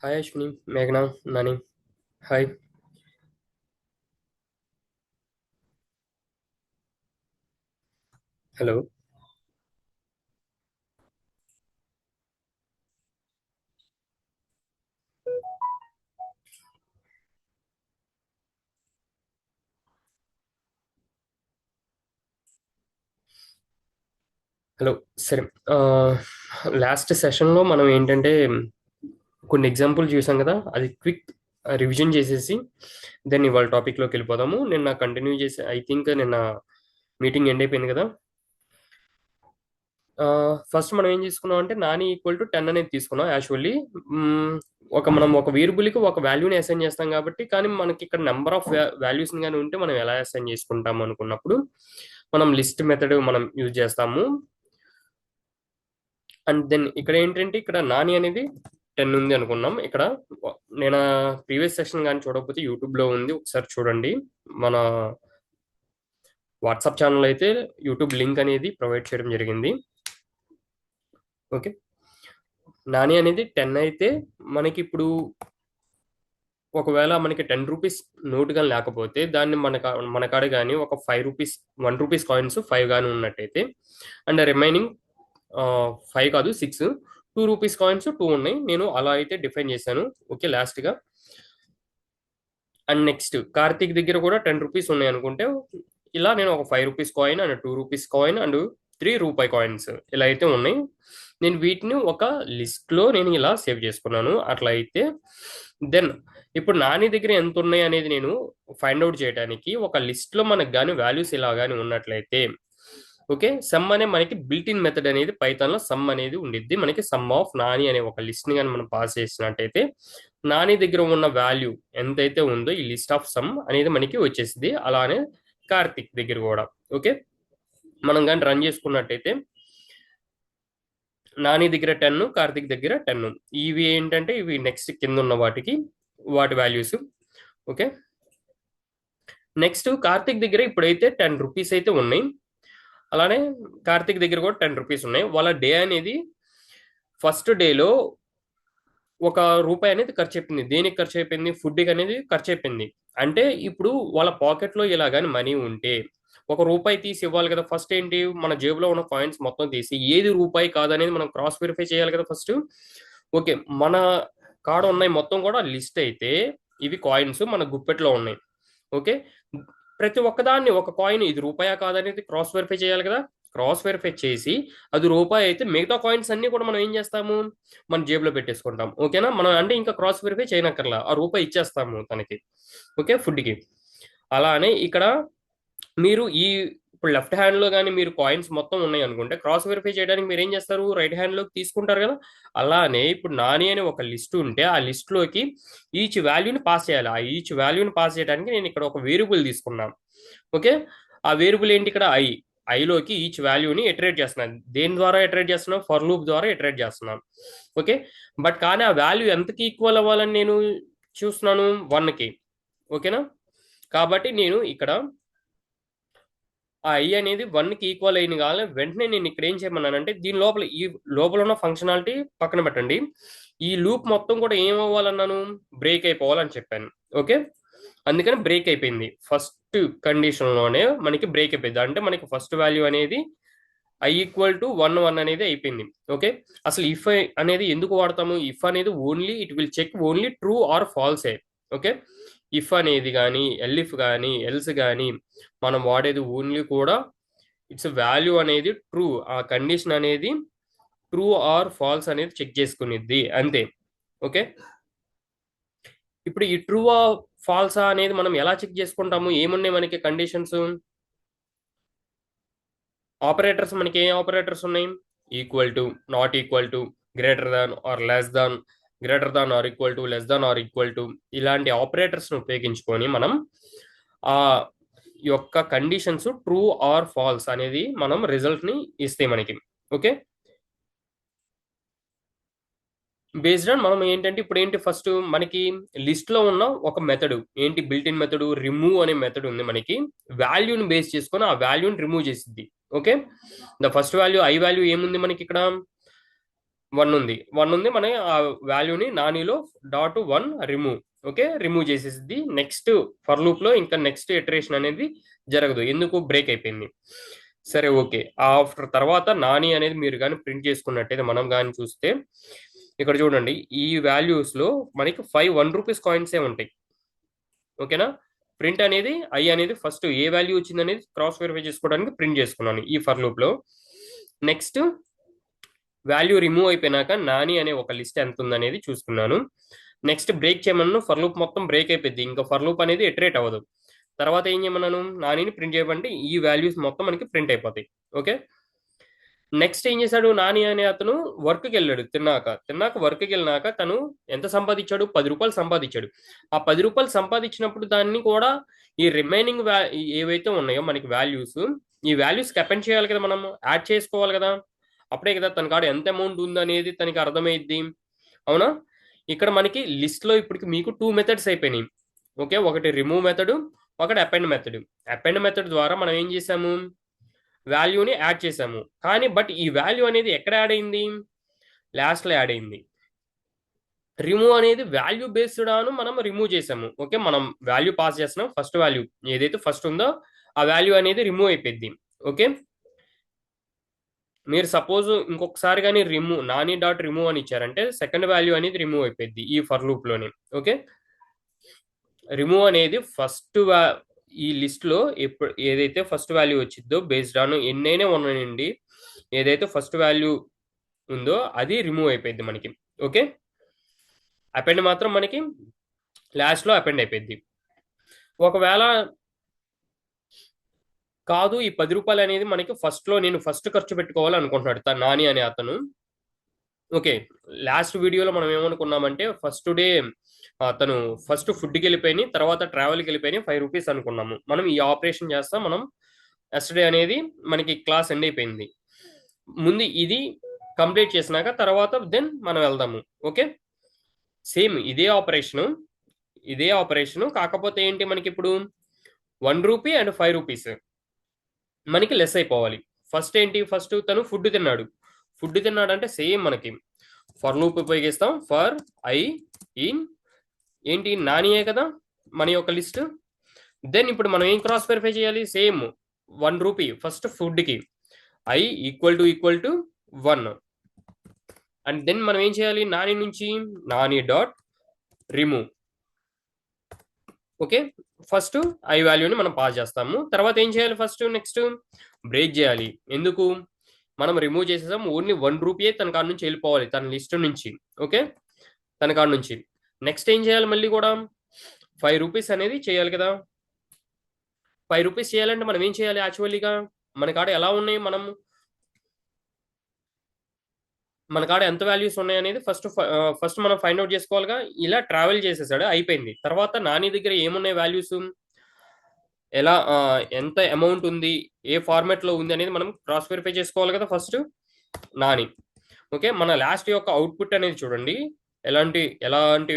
Hi Ashwini, Meghna, Nani. Hi. Hello. Hello సరే. Last సెషన్లో మనం ఏంటంటే కొన్ని ఎగ్జాంపుల్ చూసాం కదా, అది క్విక్ రివిజన్ చేసేసి దెన్ ఇవాళ టాపిక్లోకి వెళ్ళిపోదాము. నిన్న కంటిన్యూ చేసి ఐ థింక్ నిన్న మీటింగ్ ఎండ్ అయిపోయింది కదా. ఫస్ట్ మనం ఏం తీసుకున్నాం అంటే నాని ఈక్వల్ టు 10 అనేది తీసుకున్నాం యాక్చువల్లీ. మనం ఒక వేరియబుల్కి ఒక వాల్యూని అసైన్ చేస్తాం కాబట్టి, కానీ మనకి ఇక్కడ నెంబర్ ఆఫ్ వాల్యూస్ కానీ ఉంటే మనం ఎలా అసైన్ చేసుకుంటాం అనుకున్నప్పుడు మనం లిస్ట్ మెథడ్ మనం యూజ్ చేస్తాము. అండ్ దెన్ ఇక్కడ ఏంటంటే ఇక్కడ నాని అనేది 10 ఉంది అనుకున్నాం. ఇక్కడ నేను ప్రీవియస్ సెషన్ కానీ చూడకపోతే యూట్యూబ్లో ఉంది, ఒకసారి చూడండి. మన వాట్సాప్ ఛానల్ అయితే యూట్యూబ్ లింక్ అనేది ప్రొవైడ్ చేయడం జరిగింది. ఓకే, నాని అనేది 10 అయితే మనకి ఇప్పుడు ఒకవేళ మనకి 10 రూపీస్ నోట్ కానీ లేకపోతే దాన్ని మన కాడ కానీ ఒక 5 రూపీస్ 1 రూపీస్ కాయిన్స్ 5 కానీ ఉన్నట్టయితే, అండ్ రిమైనింగ్ 5 కాదు 6 2 రూపీస్ కాయిన్స్ 2 ఉన్నాయి. నేను అలా అయితే డిఫైన్ చేశాను. ఓకే, లాస్ట్గా. అండ్ నెక్స్ట్ కార్తీక్ దగ్గర కూడా 10 రూపీస్ ఉన్నాయి అనుకుంటే ఇలా నేను ఒక 5 rupees coin and 2 rupees coin and 3 రూపాయి కాయిన్స్ ఇలా అయితే ఉన్నాయి. నేను వీటిని ఒక లిస్ట్లో నేను ఇలా సేవ్ చేసుకున్నాను. అట్లా అయితే దెన్ ఇప్పుడు నాని దగ్గర ఎంత ఉన్నాయి అనేది నేను ఫైండ్ అవుట్ చేయడానికి ఒక లిస్ట్లో మనకు కానీ వాల్యూస్ ఇలా కానీ ఉన్నట్లయితే, ఓకే, సమ్ అనే మనకి బిల్ట్ ఇన్ మెథడ్ అనేది పైథాన్లో సమ్ అనేది ఉండిద్ది. మనకి సమ్ ఆఫ్ నాని అనే ఒక లిస్ట్ని కానీ మనం పాస్ చేసినట్టయితే నాని దగ్గర ఉన్న వాల్యూ ఎంతైతే ఉందో ఈ లిస్ట్ ఆఫ్ సమ్ అనేది మనకి వచ్చేసింది. అలానే కార్తిక్ దగ్గర కూడా. ఓకే, మనం కానీ రన్ చేసుకున్నట్టయితే నాని దగ్గర 10, కార్తిక్ దగ్గర 10. ఇవి ఏంటంటే ఇవి నెక్స్ట్ కింద ఉన్న వాటి వాల్యూస్. ఓకే, నెక్స్ట్ కార్తిక్ దగ్గర ఇప్పుడైతే 10 రూపీస్ అయితే ఉన్నాయి. అలానే కార్తిక్ దగ్గర కూడా 10 రూపీస్ ఉన్నాయి. వాళ్ళ డే అనేది ఫస్ట్ డేలో ఒక రూపాయి అనేది ఖర్చు అయిపోయింది. దేనికి ఖర్చు అయిపోయింది? ఫుడ్కి అనేది ఖర్చు అయిపోయింది. అంటే ఇప్పుడు వాళ్ళ పాకెట్లో ఇలా కానీ మనీ ఉంటే ఒక రూపాయి తీసి ఇవ్వాలి కదా. ఫస్ట్ ఏంటి, మన జేబులో ఉన్న కాయిన్స్ మొత్తం తీసి ఏది రూపాయి కాదనేది మనం క్రాస్ వెరిఫై చేయాలి కదా ఫస్ట్. ఓకే, మన కాడ ఉన్నాయి మొత్తం కూడా లిస్ట్ అయితే ఇవి కాయిన్స్ మన గుప్పెట్లో ఉన్నాయి. ఓకే, ప్రతి ఒక్కదాన్ని ఒక కాయిన్ ఇది రూపాయా కాదనేది క్రాస్ వెరిఫై చేయాలి కదా. క్రాస్ వెరిఫై చేసి అది రూపాయి అయితే మిగతా కాయిన్స్ అన్ని కూడా మనం ఏం చేస్తాము, మన జేబులో పెట్టేసుకుంటాం. ఓకేనా, మనం అంటే ఇంకా క్రాస్ వెరిఫై చేయనక్కర్లా, ఆ రూపాయి ఇచ్చేస్తాము తనకి. ఓకే, ఫుడ్కి. అలానే ఇక్కడ మీరు ఇప్పుడు లెఫ్ట్ హ్యాండ్ లో కానీ మీరు కాయిన్స్ మొత్తం ఉన్నాయి అనుకుంటే క్రాస్ వెరిఫై చేయడానికి మీరు ఏం చేస్తారు, రైట్ హ్యాండ్ లోకి తీసుకుంటారు కదా. అలానే ఇప్పుడు నాని అనే ఒక లిస్ట్ ఉంటే ఆ లిస్ట్ లోకి ఈచ్ వాల్యూని పాస్ చేయాలి. ఆ ఈచ్ వాల్యూని పాస్ చేయడానికి నేను ఇక్కడ ఒక వేరియబుల్ తీసుకున్నాను. ఓకే, ఆ వేరియబుల్ ఏంటి ఇక్కడ ఐలోకి ఈచ్ వాల్యూని ఎటరేట్ చేస్తున్నాను. దేని ద్వారా ఎటరేట్ చేస్తున్నాను? ఫర్ లూప్ ద్వారా ఎటరేట్ చేస్తున్నాను. ఓకే, బట్ కానీ ఆ వాల్యూ ఎంతకి ఈక్వల్ అవ్వాలని నేను చూస్తున్నాను? 1కి. ఓకేనా, కాబట్టి నేను ఇక్కడ ఆ ఐ అనేది 1కి ఈక్వల్ అయిన కావాలి వెంటనే నేను ఇక్కడ ఏం చేయమన్నానంటే దీని లోపల ఈ లోపల ఉన్న ఫంక్షనాలిటీ పక్కన పెట్టండి. ఈ లూప్ మొత్తం కూడా ఏం అవ్వాలన్నాను? బ్రేక్ అయిపోవాలని చెప్పాను. ఓకే, అందుకని బ్రేక్ అయిపోయింది. ఫస్ట్ కండిషన్ లోనే మనకి బ్రేక్ అయిపోయింది. అంటే మనకి ఫస్ట్ వాల్యూ అనేది ఐ ఈక్వల్ టు 1 అనేది అయిపోయింది. ఓకే, అసలు ఇఫ్ అనేది ఎందుకు వాడతాము? ఇఫ్ అనేది only it will check only true or false. Okay, if అనేది కానీ ఎల్ఇఫ్ కానీ ఎల్స్ కానీ మనం వాడేది ఓన్లీ కూడా ఇట్స్ వాల్యూ అనేది ట్రూ, ఆ కండిషన్ అనేది ట్రూ ఆర్ ఫాల్స్ అనేది చెక్ చేసుకునిద్ది అంతే. ఓకే, ఇప్పుడు ఈ ట్రూ ఫాల్సా అనేది మనం ఎలా చెక్ చేసుకుంటాము? ఏమున్నాయి మనకి కండిషన్స్? ఆపరేటర్స్ మనకి ఏ ఆపరేటర్స్ ఉన్నాయి? Equal to, not equal to, greater than are less than, greater than or equal to, less than or equal to, ఇలాంటి ఆపరేటర్స్ ఉపయోగించుకొని మనం ఆ యొక్క కండిషన్స్ ట్రూ ఆర్ ఫాల్స్ అనేది మనం రిజల్ట్ ని ఇస్తాయి మనకి. ఓకే, బేస్డ్ ఆన్ మనం ఏంటంటే ఇప్పుడు ఏంటి ఫస్ట్ మనకి లిస్ట్ లో ఉన్న ఒక మెథడ్ ఏంటి, బిల్ట్ ఇన్ మెథడ్ రిమూవ్ అనే మెథడ్ ఉంది మనకి. వాల్యూని బేస్ చేసుకొని ఆ వాల్యూని రిమూవ్ చేసిద్ది. Okay, the first value I value ఏముంది మనకి ఇక్కడ? వన్ ఉంది, వన్ ఉంది. మన ఆ వాల్యూని నానీలో dot one remove. Okay, remove చేసేసింది. నెక్స్ట్ ఫర్ లూప్ లో ఇంకా నెక్స్ట్ ఇటరేషన్ అనేది జరగదు, ఎందుకు బ్రేక్ అయిపోయింది. సరే ఓకే, ఆఫ్టర్ తర్వాత నాని అనేది మీరు కానీ ప్రింట్ చేసుకున్నట్టయితే మనం కానీ చూస్తే ఇక్కడ చూడండి, ఈ వాల్యూస్ లో మనకి 5 1 రూపీస్ కాయిన్సే ఉంటాయి. ఓకేనా, ప్రింట్ అనేది ఐ అనేది ఫస్ట్ ఏ వాల్యూ వచ్చింది అనేది క్రాస్ వెరిఫై చేసుకోవడానికి ప్రింట్ చేసుకున్నాను ఈ ఫర్ లూప్ లో. నెక్స్ట్ వాల్యూ రిమూవ్ అయిపోయినాక నాని అనే ఒక లిస్ట్ ఎంత ఉందనేది చూసుకున్నాను. నెక్స్ట్ బ్రేక్ చేయమన్నాను, ఫర్ లూప్ మొత్తం బ్రేక్ అయిపోయింది, ఇంకా ఫర్ లూప్ అనేది ఇటరేట్ అవ్వదు. తర్వాత ఏం చేయమన్నాను, నానిని ప్రింట్ చేయమంటే ఈ వాల్యూస్ మొత్తం మనకి ప్రింట్ అయిపోతాయి. ఓకే, నెక్స్ట్ ఏం చేశాడు, నాని అనే అతను వర్క్కి వెళ్ళాడు. తిన్నాక వర్క్కి వెళ్ళినాక తను ఎంత సంపాదించాడు, 10 రూపాయలు సంపాదించాడు. ఆ 10 రూపాయలు సంపాదించినప్పుడు దాన్ని కూడా ఈ రిమైనింగ్ ఏవైతే ఉన్నాయో మనకి వాల్యూస్, ఈ వాల్యూస్ అపెండ్ చేయాలి కదా, మనం యాడ్ చేసుకోవాలి కదా. అప్పుడే కదా తన కాడ ఎంత అమౌంట్ ఉంది అనేది తనకి అర్థమైద్ది. అవునా, ఇక్కడ మనకి లిస్ట్ లో ఇప్పటికి మీకు 2 మెథడ్స్ అయిపోయినాయి. ఓకే, ఒకటి రిమూవ్ మెథడ్, ఒకటి అపెండ్ మెథడ్. అపెండ్ మెథడ్ ద్వారా మనం ఏం చేసాము, వాల్యూని యాడ్ చేసాము. కానీ బట్ ఈ వాల్యూ అనేది ఎక్కడ యాడ్ అయింది, లాస్ట్ లో యాడ్ అయింది. రిమూవ్ అనేది వాల్యూ బేస్డ్ ఆను మనం రిమూవ్ చేసాము. ఓకే, మనం వాల్యూ పాస్ చేస్తున్నాం, ఫస్ట్ వాల్యూ ఏదైతే ఫస్ట్ ఉందో ఆ వాల్యూ అనేది రిమూవ్ అయిపోయింది. ఓకే, మీరు సపోజ్ ఇంకొకసారి కానీ రిమూవ్ నాని డాట్ రిమూవ్ అని ఇచ్చారంటే సెకండ్ వాల్యూ అనేది రిమూవ్ అయిపోయింది ఈ ఫర్ లూప్ లోనే. ఓకే, రిమూవ్ అనేది ఫస్ట్ ఈ లిస్ట్ లో ఎప్పుడు ఏదైతే ఫస్ట్ వాల్యూ వచ్చిందో బేస్డ్ ఆన్ ఎన్నైనా ఉన్నాయండి, ఏదైతే ఫస్ట్ వాల్యూ ఉందో అది రిమూవ్ అయిపోయింది మనకి. ఓకే, అపెండ్ మాత్రం మనకి లాస్ట్ లో అపెండ్ అయిపోయింది. ఒకవేళ కాదు ఈ 10 రూపాయలు అనేది మనకి ఫస్ట్ లో నేను ఫస్ట్ ఖర్చు పెట్టుకోవాలి అనుకుంటున్నాడు తను నాని అనే అతను. ఓకే, లాస్ట్ వీడియోలో మనం ఏమనుకున్నామంటే ఫస్ట్ డే తను ఫస్ట్ ఫుడ్కి వెళ్ళిపోయి తర్వాత ట్రావెల్కి వెళ్ళిపోయి 5 రూపీస్ అనుకున్నాము. మనం ఈ ఆపరేషన్ చేస్తాం. మనం ఎస్టర్డే అనేది మనకి క్లాస్ ఎండ్ అయిపోయింది. ముందు ఇది కంప్లీట్ చేసినాక తర్వాత దెన్ మనం వెళ్దాము. ఓకే, సేమ్ ఇదే ఆపరేషను కాకపోతే ఏంటి మనకి ఇప్పుడు 1 రూపీ అండ్ 5 రూపీస్ మనకి లెస్ అయిపోవాలి. ఫస్ట్ ఏంటి, ఫస్ట్ తను ఫుడ్ తిన్నాడు అంటే సేమ్ మనకి ఫర్ లూప్ ఉపయోగిస్తాం. ఫర్ ఐ ఇన్ ఏంటి నానియే కదా మన యొక్క లిస్ట్. దెన్ ఇప్పుడు మనం ఏం క్రాస్ వెరిఫై చేయాలి, సేమ్ 1 రూపీ ఫస్ట్ ఫుడ్కి I equal to 1. And then మనం ఏం చేయాలి, నాని నుంచి Nani dot remove. Okay, first I వాల్యూని మనం పాస్ చేస్తాము. తర్వాత ఏం చేయాలి, ఫస్ట్ నెక్స్ట్ బ్రేక్ చేయాలి. ఎందుకు, మనం రిమూవ్ చేసేసాం, ఓన్లీ 1 రూపీ తన కాడ నుంచి వెళ్ళిపోవాలి తన లిస్ట్ నుంచి. ఓకే, తన కాడ నుంచి నెక్స్ట్ ఏం చేయాలి, మళ్ళీ కూడా 5 రూపీస్ అనేది చేయాలి కదా. 5 రూపీస్ చేయాలంటే మనం ఏం చేయాలి, యాక్చువల్లీగా మన కాడ ఎలా ఉన్నాయి, మన కాడ ఎంత వాల్యూస్ ఉన్నాయి అనేది ఫస్ట్ మనం ఫైండ్ అవుట్ చేసుకోవాలిగా. ఇలా ట్రావెల్ చేసేసాడు, అయిపోయింది. తర్వాత నాని దగ్గర ఏమున్నాయి వాల్యూస్, ఎలా ఎంత అమౌంట్ ఉంది, ఏ ఫార్మాట్ లో ఉంది అనేది మనం క్రాస్ వెరిఫై చేసుకోవాలి కదా ఫస్ట్ నాని. ఓకే, మన లాస్ట్ యొక్క అవుట్పుట్ అనేది చూడండి, ఎలాంటి ఎలాంటి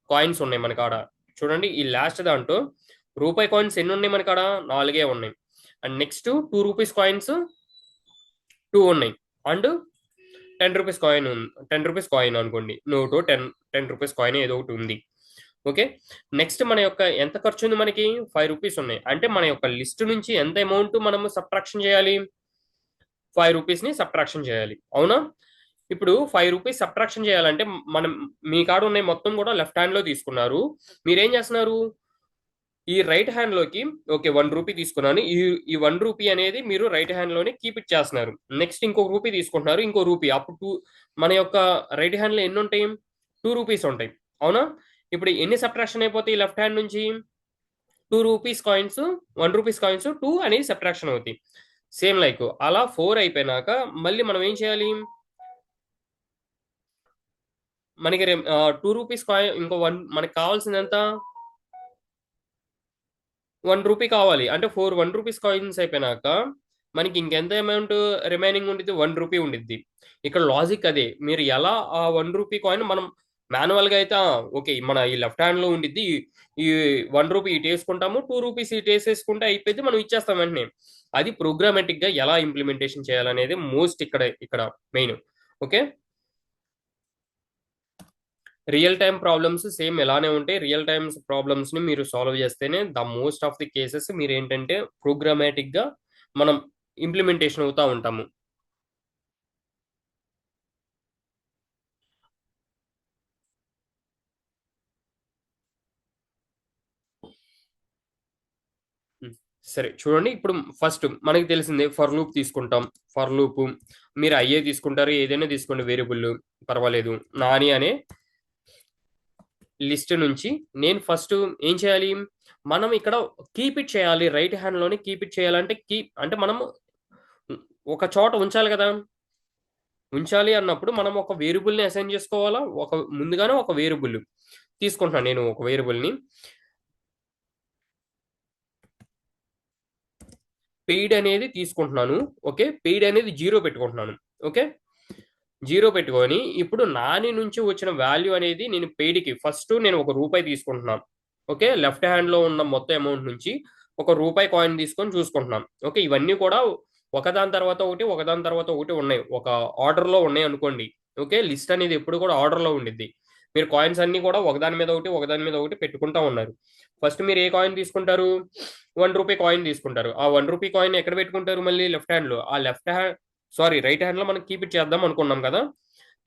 కాయిన్స్ ఉన్నాయి మన కాడ. చూడండి, ఈ లాస్ట్ దాంట్లో రూపాయి కాయిన్స్ ఎన్ని ఉన్నాయి మన కాడ, 4 ఉన్నాయి. అండ్ నెక్స్ట్ 2 రూపీస్ కాయిన్స్ 2 ఉన్నాయి. And 10 rupees coin 10 rupees coin అనుకోండి, నోటు 10 రూపీస్ కాయిన్ ఏదో ఒకటి ఉంది. ఓకే, నెక్స్ట్ మన యొక్క ఎంత ఖర్చు ఉంది, మనకి 5 రూపీస్ ఉన్నాయి. అంటే మన యొక్క లిస్ట్ నుంచి ఎంత అమౌంట్ మనము సబ్ట్రాక్షన్ చేయాలి, 5 రూపీస్ ని సబ్ట్రాక్షన్ చేయాలి. అవునా, ఇప్పుడు 5 రూపీస్ సబ్ట్రాక్షన్ చేయాలంటే మనం మీ కాడ ఉన్నాయి మొత్తం కూడా లెఫ్ట్ హ్యాండ్ లో తీసుకున్నారు. మీరేం చేస్తున్నారు, ఈ రైట్ హ్యాండ్ లోకి ఓకే 1 రూపీ తీసుకున్నాను, ఈ 1 రూపీ అనేది మీరు రైట్ హ్యాండ్ లోనే కీప్ ఇట్ చేస్తున్నారు. నెక్స్ట్ ఇంకొక రూపీ తీసుకుంటున్నారు, ఇంకో రూపీ. అప్పుడు మన యొక్క రైట్ హ్యాండ్ లో ఎన్ని ఉంటాయి, 2 రూపీస్ ఉంటాయి. అవునా, ఇప్పుడు ఎన్ని సబ్ట్రాక్షన్ అయిపోతాయి లెఫ్ట్ హ్యాండ్ నుంచి, 2 రూపీస్ కాయిన్స్ 1 రూపీస్ కాయిన్స్ 2 అనేది సబ్ట్రాక్షన్ అవుతాయి. సేమ్ లైక్ అలా 4 అయిపోయినాక మళ్ళీ మనం ఏం చేయాలి, మనకి 2 రూపీస్ కాయిన్ ఇంకో 1 మనకి కావాల్సింది ఎంత, 1 రూపీ కావాలి. అంటే 4 1 రూపీస్ కాయిన్స్ అయిపోయినాక మనకి ఇంకెంత అమౌంట్ రిమైనింగ్ ఉండిద్ది, 1 రూపీ ఉండిద్ది. ఇక్కడ లాజిక్ అదే, మీరు ఎలా ఆ 1 రూపీ కాయిన్ మనం మాన్యువల్ గా అయితే ఓకే మన ఈ లెఫ్ట్ హ్యాండ్ లో ఉండిద్ది, ఈ 1 రూపీ ఇటు వేసుకుంటాము, 2 రూపీస్ ఇటు వేసేసుకుంటే అయిపోయింది, మనం ఇచ్చేస్తాం వెంటనే. అది ప్రోగ్రామాటిక్ గా ఎలా ఇంప్లిమెంటేషన్ చేయాలనేది మోస్ట్ ఇక్కడ main. Okay, real time problems same ఎలానే ఉంటాయి. రియల్ టైమ్స్ ప్రాబ్లమ్స్ ని మీరు సాల్వ్ చేస్తేనే the most of the cases మీరు ఏంటంటే ప్రోగ్రామాటిక్ గా మనం ఇంప్లిమెంటేషన్ అవుతా ఉంటాము. సరే చూడండి, ఇప్పుడు ఫస్ట్ మనకి తెలిసిందే ఫర్ లూప్ తీసుకుంటాం. ఫర్ లూప్ మీరు అయ్యే తీసుకుంటారు, ఏదైనా తీసుకోండి వేరియబుల్ పర్వాలేదు. నాని అనే లిస్ట్ నుంచి నేను ఫస్ట్ ఏం చేయాలి, మనం ఇక్కడ కీప్ ఇట్ చేయాలి. రైట్ హ్యాండ్ లోనే కీప్ ఇట్ చేయాలంటే కీప్ అంటే మనం ఒక చోట ఉంచాలి కదా. ఉంచాలి అన్నప్పుడు మనం ఒక వేరియబుల్ ని అసైన్ చేసుకోవాలా. ముందుగానే ఒక వేరియబుల్ తీసుకుంటున్నాను, నేను ఒక వేరియబుల్ ని పెయిడ్ అనేది తీసుకుంటున్నాను. ఓకే, పెయిడ్ అనేది 0 పెట్టుకుంటున్నాను. ఓకే, 0 పెట్టుకొని ఇప్పుడు నాని నుంచి వచ్చిన వాల్యూ అనేది నేను పెయిడ్కి ఫస్ట్ నేను ₹1 తీసుకుంటున్నాను. ఓకే, లెఫ్ట్ హ్యాండ్ లో ఉన్న మొత్తం అమౌంట్ నుంచి ₹1 కాయిన్ తీసుకొని చూసుకుంటున్నాం. ఓకే, ఇవన్నీ కూడా ఒకదాని తర్వాత ఒకటి ఒకదాని తర్వాత ఒకటి ఉన్నాయి, ఒక ఆర్డర్ లో ఉన్నాయి అనుకోండి. ఓకే, లిస్ట్ అనేది ఎప్పుడు కూడా ఆర్డర్ లో ఉండిద్ది. మీరు కాయిన్స్ అన్ని కూడా ఒకదాని మీద ఒకటి ఒకదాని మీద ఒకటి పెట్టుకుంటా ఉన్నారు. ఫస్ట్ మీరు ఏ కాయిన్ తీసుకుంటారు, ₹1 కాయిన్ తీసుకుంటారు. ఆ ₹1 కాయిన్ ఎక్కడ పెట్టుకుంటారు, మళ్ళీ లెఫ్ట్ హ్యాండ్ లో. ఆ left hand sorry right hand లో మనం కీప్ ఇట్ చేద్దాం అనుకున్నాం కదా.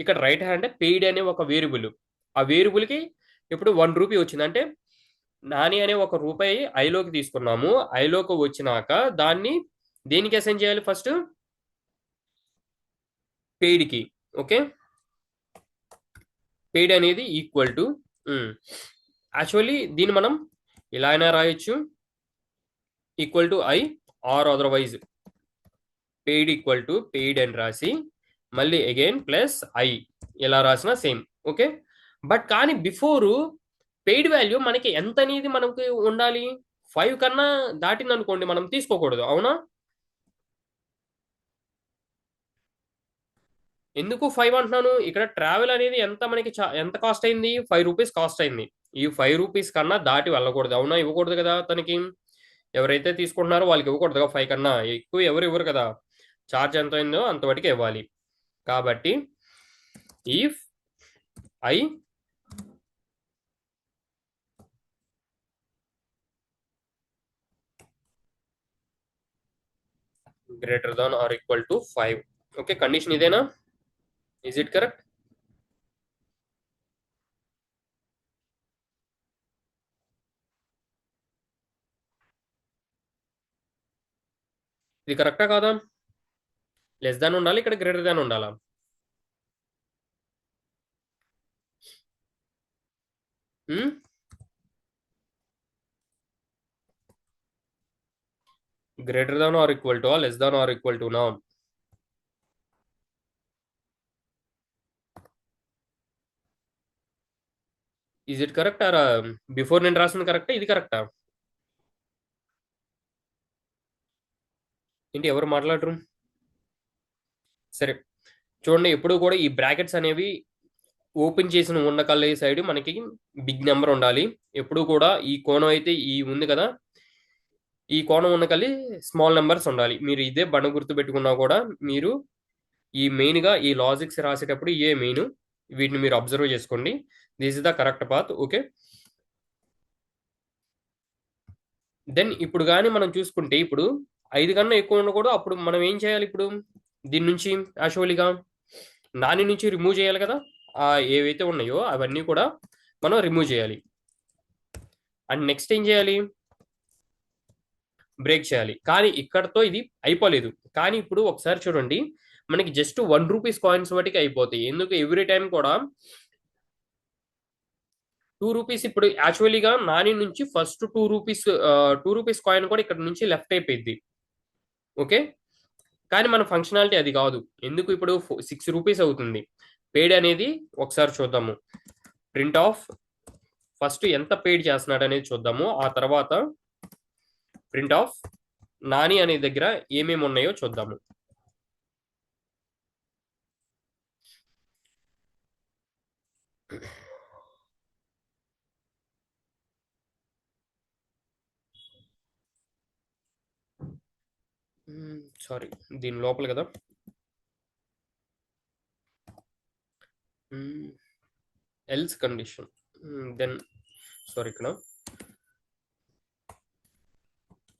ఇక్కడ రైట్ హ్యాండ్ పెయిడ్ అనే ఒక వేరియబుల్, ఆ వేరియబుల్ కి ఇప్పుడు ₹1 వచ్చింది అంటే నాని అనే ₹1 ఐలోకి తీసుకున్నాము. ఐలోకి వచ్చినాక దాన్ని దేనికి అసైన్ చేయాలి, ఫస్ట్ పెయిడ్ కి. ఓకే, పెయిడ్ అనేది ఈక్వల్ టు యాక్చువల్లీ దీన్ని మనం ఇలా అయినా రాయొచ్చు, equal to I or otherwise paid equal to paid అని రాసి మళ్ళీ అగైన్ ప్లస్ ఐ ఇలా రాసిన సేమ్. ఓకే, బట్ కానీ బిఫోర్ పెయిడ్ వాల్యూ మనకి ఎంత అనేది మనకి ఉండాలి, 5 కన్నా దాటింది అనుకోండి మనం తీసుకోకూడదు, అవునా. ఎందుకు 5 అంటున్నాను, ఇక్కడ ట్రావెల్ అనేది ఎంత మనకి ఎంత కాస్ట్ అయింది, ₹5 కాస్ట్ అయింది. ఈ ₹5 కన్నా దాటి వెళ్ళకూడదు, అవునా. ఇవ్వకూడదు కదా తనకి, ఎవరైతే తీసుకుంటున్నారో వాళ్ళకి ఇవ్వకూడదు కదా. 5 కన్నా ఎక్కువ ఎవరు ఇవ్వరు కదా. ఛార్జ్ ఎంత అయిందో అంతవరకు ఇవ్వాలి. కాబట్టి if I greater than or equal to 5. Okay, condition ఇదేనా, ఇస్ ఇట్ కరెక్ట్. ఇది కరెక్టా కాదా, లెస్ దాన్ ఉండాలి ఇక్కడ, గ్రేటర్ దాన్ ఉండాలా. Greater than or equal to less than or equal to నా. Is it correct or before నేను రాసింది కరెక్టా, ఇది కరెక్టా. ఏంటి ఎవరు మాట్లాడరు. సరే చూడండి, ఎప్పుడు కూడా ఈ బ్రాకెట్స్ అనేవి ఓపెన్ చేసిన ఉన్న కళ్ళ సైడ్ మనకి బిగ్ నెంబర్ ఉండాలి. ఎప్పుడు కూడా ఈ కోణం అయితే ఈ ఉంది కదా, ఈ కోణం ఉన్న కళ్ళి స్మాల్ నెంబర్స్ ఉండాలి. మీరు ఇదే బండ గుర్తు పెట్టుకున్నా కూడా మీరు ఈ మెయిన్ గా ఈ లాజిక్స్ రాసేటప్పుడు ఏ మెయిన్, వీటిని మీరు అబ్జర్వ్ చేసుకోండి. This is the correct path. Okay, then ఇప్పుడు కానీ మనం చూసుకుంటే ఇప్పుడు 5 కన్నా ఎక్కువ ఉండకూడదు. అప్పుడు మనం ఏం చేయాలి, ఇప్పుడు దీని నుంచి యాక్చువల్గా నాని నుంచి రిమూవ్ చేయాలి కదా. ఆ ఏవైతే ఉన్నాయో అవన్నీ కూడా మనం రిమూవ్ చేయాలి. అండ్ నెక్స్ట్ ఏం చేయాలి, బ్రేక్ చేయాలి. కానీ ఇక్కడతో ఇది అయిపోలేదు. కానీ ఇప్పుడు ఒకసారి చూడండి, మనకి జస్ట్ ₹1 కాయిన్స్ వాటికి అయిపోతాయి. ఎందుకు ఎవ్రీ టైం కూడా ₹2 ఇప్పుడు యాక్చువల్లీగా నాని నుంచి ఫస్ట్ ₹2 కాయిన్ కూడా ఇక్కడ నుంచి లెఫ్ట్ అయిపోయింది. ఓకే, కానీ మన ఫంక్షనాలిటీ అది కాదు. ఎందుకు ఇప్పుడు ₹6 అవుతుంది పెయిడ్ అనేది. ఒకసారి చూద్దాము, ప్రింట్ ఆఫ్ ఫస్ట్ ఎంత పెయిడ్ చేస్తున్నాడు అనేది చూద్దాము. ఆ తర్వాత ప్రింట్ ఆఫ్ నాని అనే దగ్గర ఏమేమి ఉన్నాయో చూద్దాము. సారీ, దీని లోపల కదా. Else condition. దెన్ సారీ, ఇక్కడ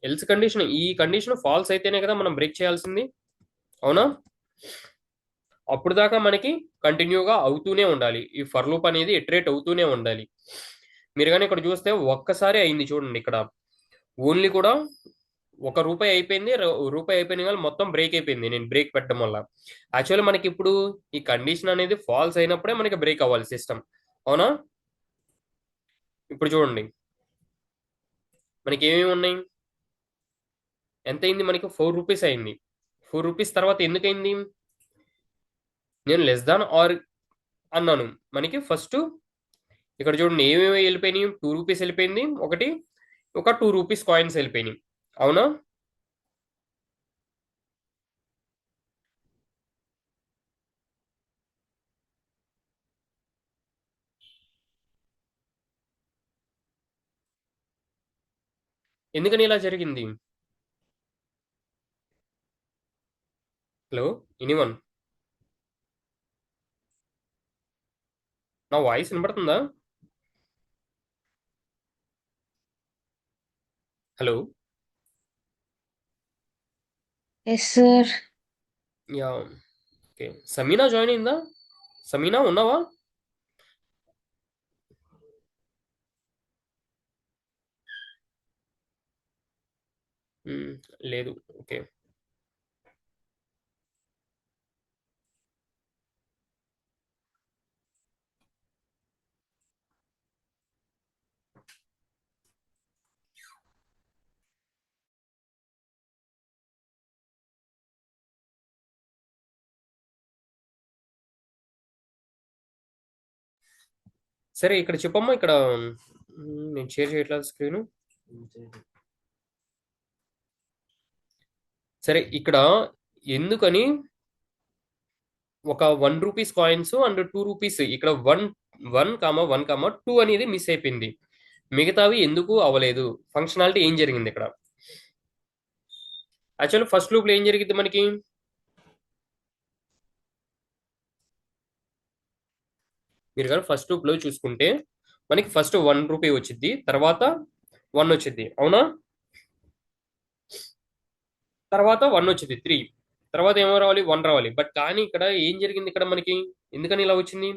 ఎల్స్ కండిషన్, ఈ కండిషన్ ఫాల్స్ అయితేనే కదా మనం బ్రేక్ చేయాల్సింది, అవునా? అప్పుడు దాకా మనకి కంటిన్యూగా అవుతూనే ఉండాలి, ఈ ఫర్ లూప్ అనేది ఇటరేట్ అవుతూనే ఉండాలి. మీరు కానీ ఇక్కడ చూస్తే ఒక్కసారి అయింది చూడండి, ఇక్కడ ఓన్లీ కూడా రూపాయి అయిపోయింది, రూపాయి అయిపోయింది కానీ మొత్తం బ్రేక్ అయిపోయింది నేను బ్రేక్ పెట్టడం వల్ల. యాక్చువల్లీ మనకి ఇప్పుడు ఈ కండిషన్ అనేది ఫాల్స్ అయినప్పుడే మనకి బ్రేక్ అవ్వాలి సిస్టమ్, అవునా? ఇప్పుడు చూడండి మనకి ఏమేమి ఉన్నాయి, ఎంత అయింది మనకి? 4 రూపీస్ అయింది. 4 రూపీస్ తర్వాత ఎందుకైంది? నేను లెస్ దాన్ ఆర్ అన్నాను. మనకి ఫస్ట్ ఇక్కడ చూడండి ఏమేమి వెళ్ళిపోయినాయి, 2 రూపీస్ వెళ్ళిపోయింది ఒకటి, ఒక 2 రూపీస్ కాయిన్స్ వెళ్ళిపోయినాయి, అవునా? ఎందుకని ఇలా జరిగింది? Hello, anyone? నా వాయిస్ వినపడుతుందా? Hello. Yes sir. Yeah, okay. Samina join అయిందా? సమీనా ఉన్నావా? మ్మ్, లేదు. ఓకే. సరే ఇక్కడ చెప్పమ్మా, ఇక్కడ నేను షేర్ చేయట్లేదు స్క్రీన్. సరే ఇక్కడ ఎందుకని ఒక 1 రూపీస్ కాయిన్స్ అండ్ 2 రూపీస్ ఇక్కడ 1 1 1 2 అనేది మిస్ అయిపోయింది, మిగతావి ఎందుకు అవ్వలేదు? ఫంక్షనాలిటీ ఏం జరిగింది ఇక్కడ? యాక్చువల్లీ ఫస్ట్ లూప్ లో ఏం జరిగింది మనకి? మీరు కానీ ఫస్ట్ లూప్ లో చూసుకుంటే మనకి ఫస్ట్ 1 రూపీ వచ్చింది, తర్వాత 1 వచ్చింది, అవునా? తర్వాత 1 వచ్చింది 3, తర్వాత ఏమో రావాలి 1 రావాలి. బట్ కానీ ఇక్కడ ఏం జరిగింది ఇక్కడ మనకి? ఎందుకని ఇలా వచ్చింది?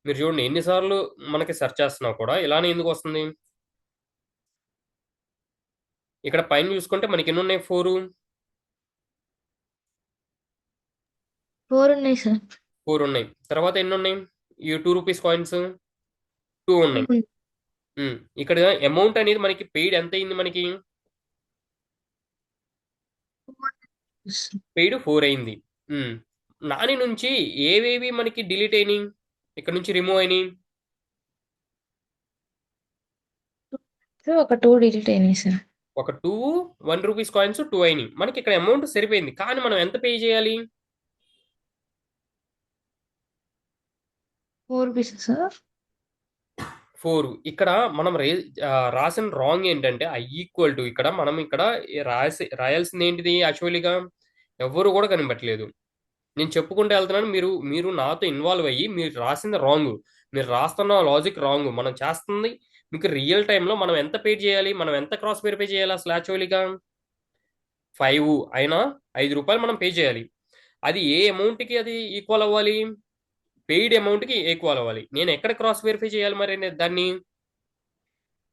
మీరు చూడండి ఎన్నిసార్లు మనకి సెర్చ్ చేస్తున్నా కూడా ఇలానే ఎందుకు వస్తుంది? ఇక్కడ పైన చూసుకుంటే మనకి ఎన్ని ఉన్నాయి? 4. 4 ఉన్నాయి సార్. 4 ఉన్నాయి. తర్వాత ఎన్ని ఉన్నాయి? ఈ 2 రూపీస్ కాయిన్స్ 2 ఉన్నాయి. ఇక్కడ అమౌంట్ అనేది మనకి పెయిడ్ ఎంత అయింది మనకి? పెయిడ్ 4 అయింది. ఉమ్. నాని నుంచి ఏవేవి మనకి డిలీట్ అయినాయి, ఇక్కడ నుంచి రిమూవ్ అయినాయి? ఒక 2 డిలీట్ అయినాయి సార్. ఒక 2 1 రూపీస్ కాయిన్స్ 2 అయినాయి. మనకి ఇక్కడ అమౌంట్ సరిపోయింది, కానీ మనం ఎంత పే చేయాలి? 4 రూపీస్ సార్. 4. ఇక్కడ మనం రాసిన రాంగ్ ఏంటంటే ఐ ఈక్వల్ టు, ఇక్కడ మనం ఇక్కడ రాయాల్సింది ఏంటిది యాక్చువల్లీగా? ఎవరు కూడా కనిపెట్టలేదు. నేను చెప్పుకుంటూ వెళ్తున్నాను, మీరు మీరు నాతో ఇన్వాల్వ్ అయ్యి మీరు రాసింది రాంగ్, మీరు రాస్తున్న లాజిక్ రాంగ్. మనం చేస్తుంది మీకు రియల్ టైంలో మనం ఎంత పే చేయాలి, మనం ఎంత క్రాస్ వెరిఫై చేయాలి అసలు యాక్చువల్లీగా? 5 అయినా 5 రూపాయలు మనం పే చేయాలి. అది ఏ అమౌంట్కి అది ఈక్వల్ అవ్వాలి? పెయిడ్ అమౌంట్కి ఈక్వల్ అవ్వాలి. నేను ఎక్కడ క్రాస్ వెరిఫై చేయాలి మరి దాన్ని?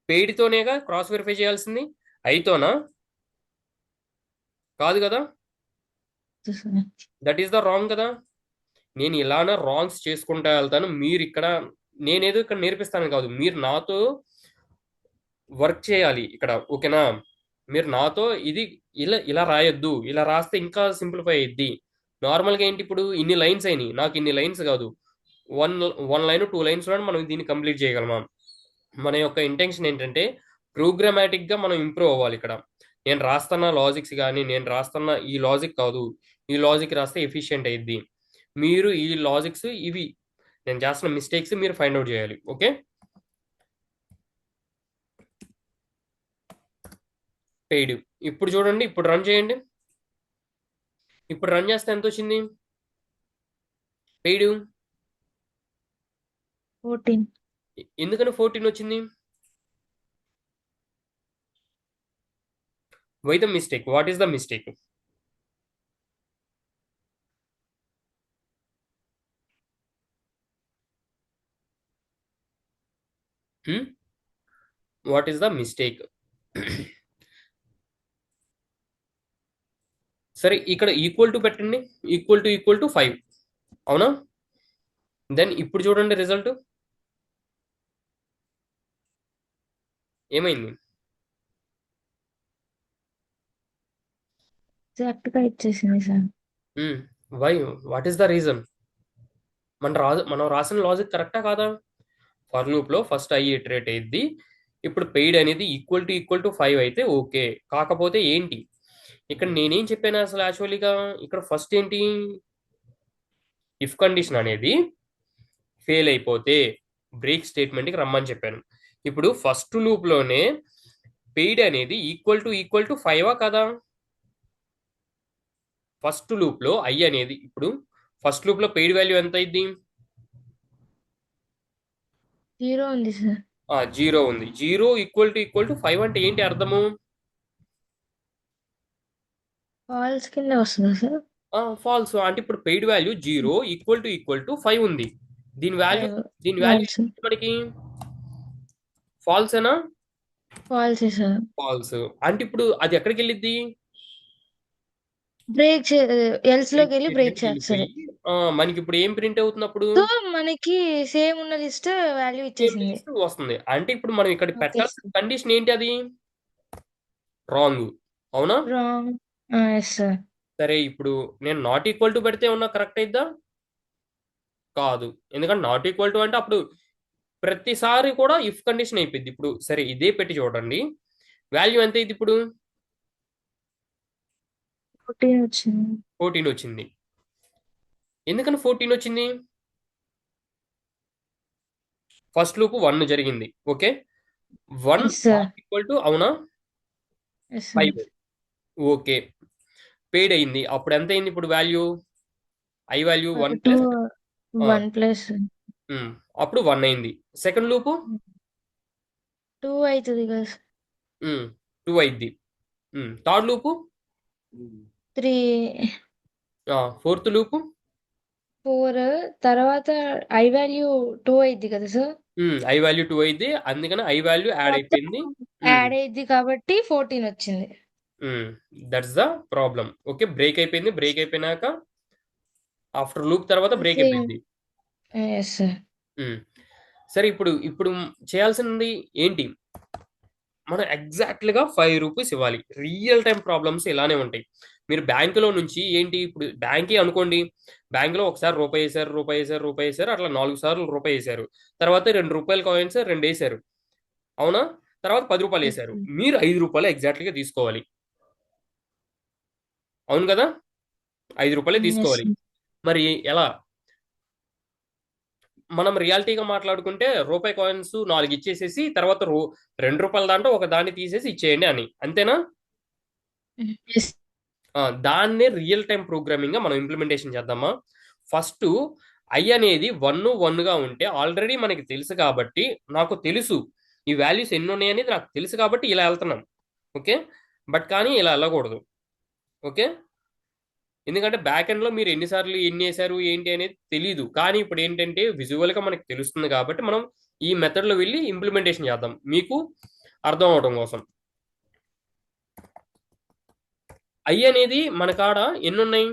పెయిడ్తోనేగా క్రాస్ వెరిఫై చేయాల్సింది, అయితోనా? కాదు కదా, దట్ ఈస్ ద రాంగ్ కదా. నేను ఇలానే రాంగ్స్ చేసుకుంటా వెళ్తాను, మీరు ఇక్కడ నేనేదో ఇక్కడ నేర్పిస్తాను కాదు, మీరు నాతో వర్క్ చేయాలి ఇక్కడ, ఓకేనా? మీరు నాతో ఇది ఇలా ఇలా రాయొద్దు, ఇలా రాస్తే ఇంకా సింప్లిఫై అయ్యిద్ది. నార్మల్గా ఏంటి, ఇప్పుడు ఇన్ని లైన్స్ అయినాయి, నాకు ఇన్ని లైన్స్ కాదు, వన్ వన్ లైన్ 2 లైన్స్ లో మనం దీన్ని కంప్లీట్ చేయగలమా? మన యొక్క ఇంటెన్షన్ ఏంటంటే ప్రోగ్రామాటిక్ గా మనం ఇంప్రూవ్ అవ్వాలి ఇక్కడ. నేను రాస్తున్న లాజిక్స్ కానీ, నేను రాస్తున్న ఈ లాజిక్ కాదు, ఈ లాజిక్ రాస్తే ఎఫిషియెంట్ అయ్యిద్ది. మీరు ఈ లాజిక్స్ ఇవి, నేను చేస్తున్న మిస్టేక్స్ మీరు ఫైండ్ అవుట్ చేయాలి, ఓకే? పెయిడ్. ఇప్పుడు చూడండి, ఇప్పుడు రన్ చేయండి. ఇప్పుడు రన్ చేస్తే ఎంత వచ్చింది? పెయిడ్ 14. ఎందుకని 14 వచ్చింది? Why the mistake? What is the mistake? What is the mistake? సరే, ఇక్కడ ఈక్వల్ టు పెట్టండి. Equal to 5. అవునా? దెన్ ఇప్పుడు చూడండి రిజల్ట్ ఏమైంది. ఎగ్జాక్ట్ గా ఇచ్చేసింది sir. Why? What is the reason? మనం రాసిన లాజిక్ కరెక్టా కాదా? ఫర్ లూప్ లో ఫస్ట్ ఐ ఇటరేట్ అయ్యిద్ది. ఇప్పుడు పెయిడ్ అనేది ఈక్వల్ టు 5 అయితే ఓకే. కాకపోతే ఏంటి ఇక్కడ నేనేం చెప్పాను అసలు యాక్చువల్లీగా? ఇక్కడ ఫస్ట్ ఏంటి, ఇఫ్ కండిషన్ అనేది ఫెయిల్ అయిపోతే బ్రేక్ స్టేట్మెంట్కి రమ్మని చెప్పాను. ఇప్పుడు ఫస్ట్ లూప్ లోనే పెయిడ్ అనేది ఈక్వల్ టు 5 కదా? ఫస్ట్ లూప్ లో ఐ అనేది, ఇప్పుడు ఫస్ట్ లూప్ లో పెయిడ్ వాల్యూ ఎంత అయింది? 0 ఉంది సార్. 0 ఉంది. 0 ఈక్వల్ టు 5 అంటే ఏంటి అర్థము? ఫాల్స్ కింద వస్తుందా సార్? ఫాల్స్. అంటే ఇప్పుడు పెయిడ్ వాల్యూ 0 ఈక్వల్ టు 5 ఉంది. దీని వాల్యూ 5 దీని వాల్యూ ఫాల్స్. మనకి ఫాల్సేనా? ఫాల్సే సార్. ఫాల్స్. అంటే ఇప్పుడు అది ఎక్కడికి వెళ్ళిద్ది? బ్రేక్ ఎల్స్ లోకి వెళ్ళి బ్రేక్ స్టేట్మెంట్కి చేస్తుంది. వెళ్ళిపోయి మనకి ఇప్పుడు ఏం ప్రింట్ అవుతుంది అప్పుడు? సో మనకి సేమ్ ఉన్న లిస్ట్ వాల్యూ ఇచ్చేసింది. వస్తుంది. అంటే ఇప్పుడు మనం ఇక్కడ ఓకే పెట్టాల్సిన కండిషన్ ఏంటి? అది రాంగ్. అవునా? రాంగ్. Yes sir. సరే, ఇప్పుడు నేను నాట్ ఈక్వల్ టు పెడితే ఉన్నా కరెక్ట్ అయిద్దా? కాదు. ఎందుకంటే నాట్ ఈక్వల్ టు అంటే అప్పుడు ప్రతిసారి కూడా ఇఫ్ కండిషన్ అయిపోయింది. ఇప్పుడు సరే ఇదే పెట్టి చూడండి, వాల్యూ ఎంత అయింది ఇప్పుడు? 14 వచ్చింది. 14 వచ్చింది. ఎందుకని 14 వచ్చింది? ఫస్ట్ లూప్ 1 జరిగింది. Okay, 1 yes sir. Not equal to, అవునా, ఎస్ సార్. 5. ఓకే, పెయిడ్ అయింది. అప్పుడు ఎంత అయింది ఇప్పుడు value? I value 1 2 plus 1 plus అప్పుడు 1 అయింది. సెకండ్ లూపు 2 అవుతుంది కదా సార్. 2 అయింది. థర్డ్ లూపు 3 ఫోర్త్ లూపు 4 తర్వాత ఐ వాల్యూ 2 అయింది కదా సార్. ఐ వాల్యూ 2 అయింది. అందుకని ఐ వాల్యూ యాడ్ మొత్తం అయిపోయింది. యాడ్ అయింది కాబట్టి 14 వచ్చింది. That's the problem. Okay, break అయిపోయింది. బ్రేక్ అయిపోయినాక ఆఫ్టర్ లూప్ తర్వాత బ్రేక్ సేమ్. అయిపోయింది. Yes sir. సరే, ఇప్పుడు ఇప్పుడు చేయాల్సింది ఏంటి? మనం ఎగ్జాక్ట్గా 5 రూపీస్ ఇవ్వాలి. రియల్ టైం ప్రాబ్లమ్స్ ఇలానే ఉంటాయి. మీరు బ్యాంకులో నుంచి ఏంటి, ఇప్పుడు బ్యాంకే అనుకోండి, బ్యాంకులో ఒకసారి రూపాయి వేసారు, రూపాయి వేసారు, రూపాయి వేసారు, అట్లా 4 సార్లు రూపాయి వేసారు. తర్వాత 2 రూపాయల కాయిన్స్ 2 వేసారు. అవునా? తర్వాత 10 రూపాయలు వేసారు. మీరు 5 రూపాయలు ఎగ్జాక్ట్గా తీసుకోవాలి. అవును కదా? 5 రూపాయలే ఎస్ తీసుకోవాలి. మరి ఎలా? మనం రియాలిటీగా మాట్లాడుకుంటే రూపాయి కాయిన్స్ 4 ఇచ్చేసేసి తర్వాత 2 రూపాయల దాంట్లో ఒక దాన్ని తీసేసి ఇచ్చేయండి అని, అంతేనా? ఎస్. దాన్నే రియల్ టైం ప్రోగ్రామింగ్ గా మనం ఇంప్లిమెంటేషన్ చేద్దామా? ఫస్ట్ ఐ అనేది 1 గా ఉంటే ఆల్రెడీ మనకి తెలుసు కాబట్టి, నాకు తెలుసు ఈ వాల్యూస్ ఎన్ని ఉన్నాయి అనేది నాకు తెలుసు కాబట్టి ఇలా వెళ్తున్నాం. ఓకే, బట్ కానీ ఇలా వెళ్ళకూడదు. ఓకే, ఎందుకంటే బ్యాక్ ఎండ్ లో మీరు ఎన్నిసార్లు ఎన్ని వేసారు ఏంటి అనేది తెలియదు. కానీ ఇప్పుడు ఏంటంటే విజువల్ గా మనకి తెలుస్తుంది కాబట్టి మనం ఈ మెథడ్ లో వెళ్ళి ఇంప్లిమెంటేషన్ చేద్దాం మీకు అర్థం అవడం కోసం. ఐ అనేది మన కాడ ఎన్ని ఉన్నాయి?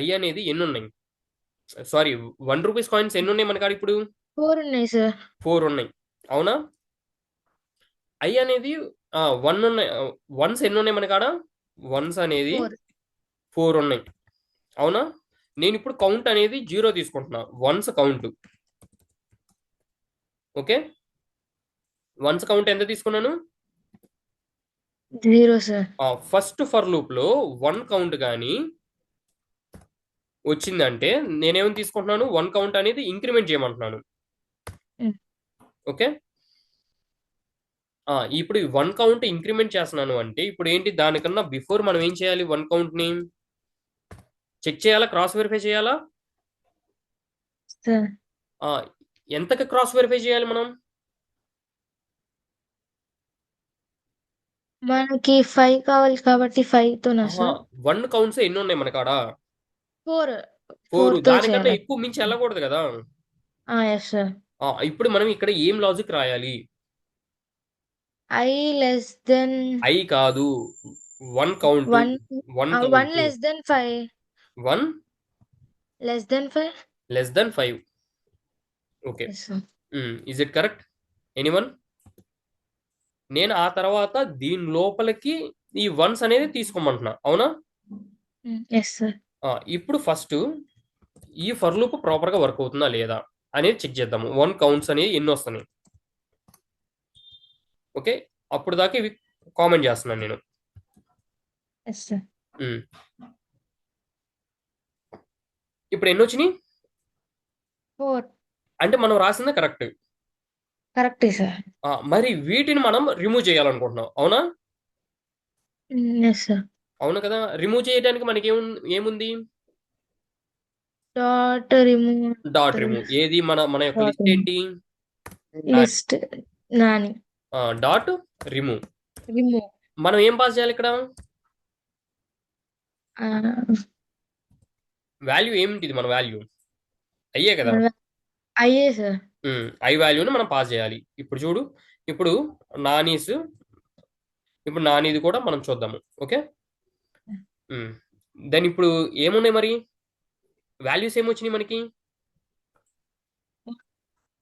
ఐ అనేది ఎన్ని ఉన్నాయి? సారీ, 1 రూపీస్ కాయిన్స్ ఎన్ని ఉన్నాయి మన కాడ ఇప్పుడు? 4 ఉన్నాయి సార్. 4 ఉన్నాయి. అవునా? ఐ అనేది 1 ఉన్నాయి. వన్స్ ఎన్ని ఉన్నాయి మన కాడ? వన్స్ అనేది 4. 4 ఉన్నాయి. అవునా? నేను ఇప్పుడు కౌంట్ అనేది 0 తీసుకుంటున్నా. Once count. Okay, once count ఎంత తీసుకున్నాను? 0 సార్. ఫస్ట్ ఫర్ లూప్ లో 1 కౌంట్ కానీ వచ్చిందంటే నేనేమని తీసుకుంటున్నాను? 1 కౌంట్ అనేది ఇంక్రిమెంట్ చేయమంటున్నాను. ఓకే, ఇప్పుడు 1 కౌంట్ ఇంక్రిమెంట్ చేస్తున్నాను అంటే ఇప్పుడు ఏంటి, దానికన్నా బిఫోర్ మనం ఏం చేయాలి? 1 కౌంట్ ని చెక్ చేయాలా, క్రాస్ వెరిఫై చేయాలా? సార్ ఆ, ఎంతకి క్రాస్ వెరిఫై చేయాలి మనం? మనకి 5 కావాలి కాబట్టి 5 తోనా ఆహా, సార్? 1 కౌంట్స్ ఎన్ని ఉన్నాయి మన కాడ? 4 4. తో దానికన్నా చేయాలి. ఎక్కువ మించి వెళ్ళకూడదు కదా. Yes sir. ఇప్పుడు మనం ఇక్కడ ఏం లాజిక్ రాయాలి? ఐ లెస్ దెన్ ఐ కాదు, 1 count. 1. 1 1 count. Less than 5. 1 less than 5. Less than 5. Okay. Yes sir. Is it correct? Anyone? నేను ఆ తర్వాత దీని లోపలికి ఈ వన్స్ అనేది తీసుకోమంటున్నా, అవునా? Yes sir. ఇప్పుడు ఫస్ట్ ఈ ఫర్ లూప్ ప్రాపర్ గా వర్క్ అవుతుందా లేదా అనేది చెక్ చేద్దాము. 1 కౌంట్స్ అనేవి ఎన్ని వస్తున్నాయి. ఓకే, అప్పుడు దాకా ఇవి కామెంట్ చేస్తున్నాను నేను. Yes sir. ఉమ్. ఇప్పుడు ఎన్ని వచ్చినాయి? 4 అంటే మనం రాసిందే కరెక్ట్. కరెక్టే సార్. మరి వీటిని మనం రిమూవ్ చేయాలనుకుంటున్నాం, అవునా? Yes sir. అవును కదా. రిమూవ్ చేయడానికి మనకి ఏముంది? Dot remove. Dot remove. ఏది మన మన యొక్క లిస్ట్ ఏంటి? List Nani. Dot remove. Remove. మనం ఏం పాస్ చేయాలి ఇక్కడ? వాల్యూ ఏమిటిది? మన వాల్యూ అయ్యే కదా. అయ్యే సార్. ఐ వాల్యూని మనం పాస్ చేయాలి. ఇప్పుడు చూడు, ఇప్పుడు నానీస్, ఇప్పుడు నానీది కూడా మనం చూద్దాము. ఓకే. దెన్ ఇప్పుడు ఏమున్నాయి మరి? వాల్యూస్ ఏమొచ్చినాయి మనకి?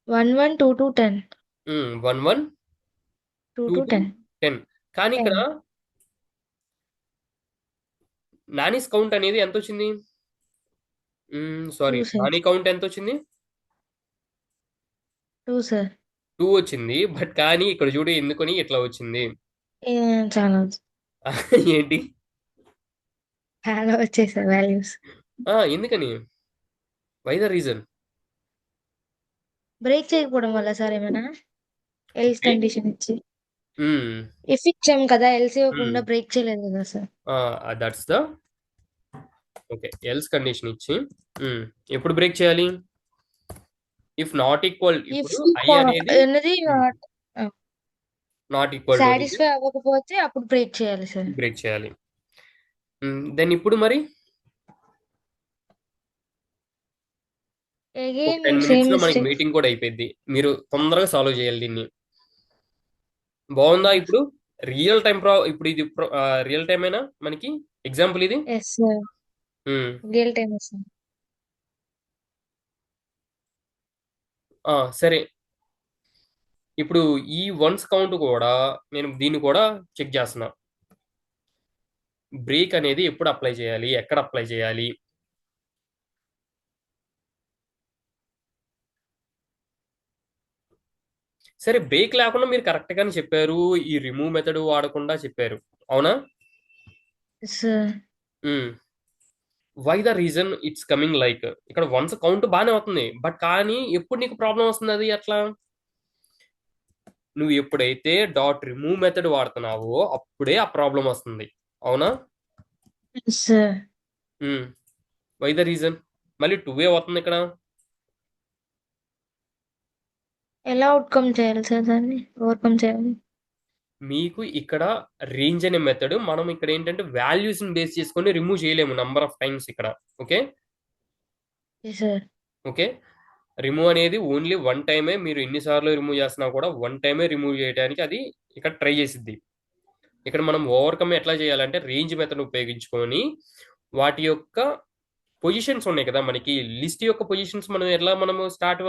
1 1 2 2 10. 1 1 2 2 2 2 10. 10. కానీ ఇక్కడ 10. నానీస్ కౌంట్ అనేది ఎంత వచ్చింది? Sorry, 2 sir. నాని కౌంట్ ఎంత వచ్చింది? 2 సార్. 2 వచ్చింది. బట్ కానీ ఇక్కడ చూడు ఎందుకని ఇట్లా వచ్చింది. చాలా ఏంటి? చాలా వచ్చాయి సార్ వాల్యూస్. ఎందుకని? Why the reason? బ్రేక్ చేయకపోవడం వల్ల సార్ ఏమైనా ఎల్స్ కండిషన్ ఇచ్చి ఉమ్, ఇఫ్ ఇచ్చాం కదా, ఎల్స్ ఉమ్, ఇవ్వకుండా బ్రేక్ చేయలేదు కదా sir. That's the okay. Else condition ఇచ్చి ఎప్పుడు బ్రేక్ చేయాలి? ఇఫ్ నాట్ ఈక్వల్, ఇఫ్ ఇప్పుడు ఐ అనేది అనేది నాట్ ఈక్వల్ టు అనేది సాటిస్ఫై అవ్వకపోతే అప్పుడు బ్రేక్ చేయాలి సార్. బ్రేక్ చేయాలి. దెన్ ఇప్పుడు మరి ఒక అగైన్ 10 సేమ్ మినిట్స్ లో మనకి మిస్టేక్. మీటింగ్ కూడా అయిపోయింది. మీరు తొందరగా సాల్వ్ చేయాలి దీన్ని. బాగుందా? ఇప్పుడు రియల్ టైం ఇప్పుడు ఇది రియల్ టైం అయినా మనకి ఎగ్జాంపుల్ ఇది. Yes sir. Um, real time sir. సరే. ఇప్పుడు ఈ వన్స్ కౌంట్ కూడా నేను దీన్ని కూడా చెక్ చేస్తున్నా. బ్రేక్ అనేది ఎప్పుడు అప్లై చేయాలి, ఎక్కడ అప్లై చేయాలి? సరే, బ్రేక్ లేకుండా మీరు కరెక్ట్ గానే చెప్పారు. ఈ రిమూవ్ మెథడ్ వాడకుండా చెప్పారు, అవునా? Sir. Why the reason it's coming like ఇక్కడ వన్స్ కౌంట్ బాగానే అవుతుంది, బట్ కానీ ఎప్పుడు నీకు ప్రాబ్లం వస్తుంది అది అట్లా? నువ్వు ఎప్పుడైతే డాట్ రిమూవ్ మెథడ్ వాడుతున్నావో అప్పుడే ఆ ప్రాబ్లం వస్తుంది, అవునా? సార్. Why the reason? మళ్ళీ 2 అవుతుంది ఇక్కడ. ఎలా అవుట్కమ్ చేయాలి సార్, దాన్ని ఓవర్కమ్ చేయాలి? మీకు ఇక్కడ రేంజ్ అనే మెథడ్ మనం ఇక్కడ ఏంటంటే వాల్యూస్ ని బేస్ చేసుకొని రిమూవ్ చేయలేము నంబర్ ఆఫ్ టైమ్స్ ఇక్కడ. ఓకే. సార్. ఓకే. రిమూవ్ అనేది ఓన్లీ 1 టైమే. మీరు ఎన్నిసార్లు రిమూవ్ చేసినా కూడా 1 టైమే రిమూవ్ చేయడానికి అది ఇక్కడ ట్రై చేసిద్ది. ఇక్కడ మనం ఓవర్కమ్ ఎట్లా చేయాలంటే రేంజ్ మెథడ్ ఉపయోగించుకొని వాటి యొక్క పొజిషన్స్ ఉన్నాయి కదా, మనకి లిస్ట్ యొక్క పొజిషన్స్ మనం ఎట్లా మనము స్టార్ట్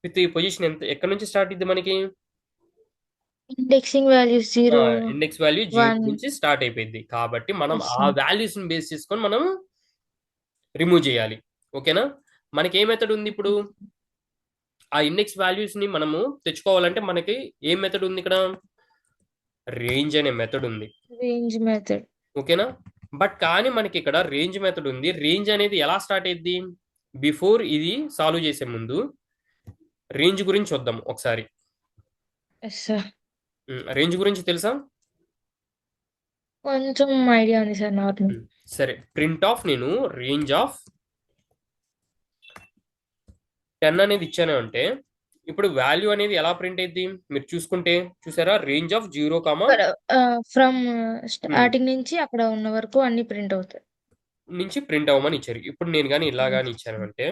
విత్ ఈ పొజిషన్ ఎంత ఎక్కడ నుంచి స్టార్ట్ ఇద్ది మనకి? Indexing values 0 index value 0 1. నుంచి స్టార్ట్ అయిపోయింది కాబట్టి మనం ఎస్ ఆ సార్. వాల్యూస్ ని బేస్ చేసుకొని మనం రిమూవ్ చేయాలి. ఓకేనా? మనకి ఏ మెథడ్ ఉంది ఇప్పుడు? ఆ ఇండెక్స్ వాల్యూస్ ని మనము తెచ్చుకోవాలంటే మనకి ఏ మెథడ్ ఉంది ఇక్కడ? రేంజ్ అనే మెథడ్ ఉంది. Range method. ఓకేనా? బట్ కానీ మనకి ఇక్కడ రేంజ్ మెథడ్ ఉంది. రేంజ్ అనేది ఎలా స్టార్ట్ అయ్యింది? బిఫోర్ ఇది సాల్వ్ చేసే ముందు రేంజ్ గురించి చూద్దాం ఒకసారి. Yes sir. రేంజ్ గురించి తెలుసా? కొంచెం ఐడియా ఉంది సార్, నార్మల్. సరే, ప్రింట్ ఆఫ్ నేను రేంజ్ ఆఫ్ 10 అనేది ఇచ్చాను అంటే ఇప్పుడు వాల్యూ అనేది ఎలా ప్రింట్ అయింది మీరు చూసుకుంటే, చూసారా, రేంజ్ ఆఫ్ 0, ఇక్కడ ఫ్రమ్ స్టార్టింగ్ నుంచి అక్కడ ఉన్న వరకు అన్ని ప్రింట్ అవుతాయి. నుంచి ప్రింట్ అవ్వమని ఇచ్చారు. ఇప్పుడు నేను కానీ ఇలా కానీ ఇచ్చాను అంటే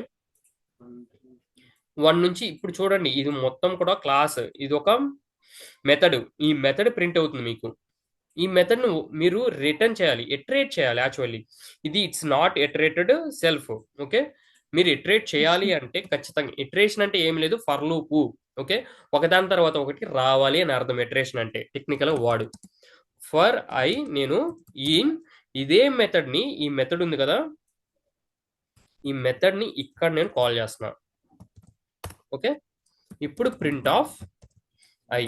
1 నుంచి ఇప్పుడు చూడండి, ఇది మొత్తం కూడా క్లాస్, ఇది ఒక మెథడ్. ఈ మెథడ్ ప్రింట్ అవుతుంది మీకు. ఈ మెథడ్ ను మీరు రిటర్న్ చేయాలి, ఎటరేట్ చేయాలి. యాక్చువల్లీ ఇది ఇట్స్ నాట్ ఎటరేటెడ్ సెల్ఫ్. ఓకే, మీరు ఇటరేట్ చేయాలి అంటే ఖచ్చితంగా, ఇటరేషన్ అంటే ఏం లేదు, ఫర్ లూప్. ఓకే, ఒకదాని తర్వాత ఒకటి రావాలి అని అర్థం. ఇటరేషన్ అంటే టెక్నికల్ వర్డ్. ఫర్ ఐ నేను ఇన్ ఇదే మెథడ్ ని, ఈ మెథడ్ ఉంది కదా, ఈ మెథడ్ ని ఇక్కడ నేను కాల్ చేస్తున్నా. ఓకే, ఇప్పుడు ప్రింట్ ఆఫ్ ఐ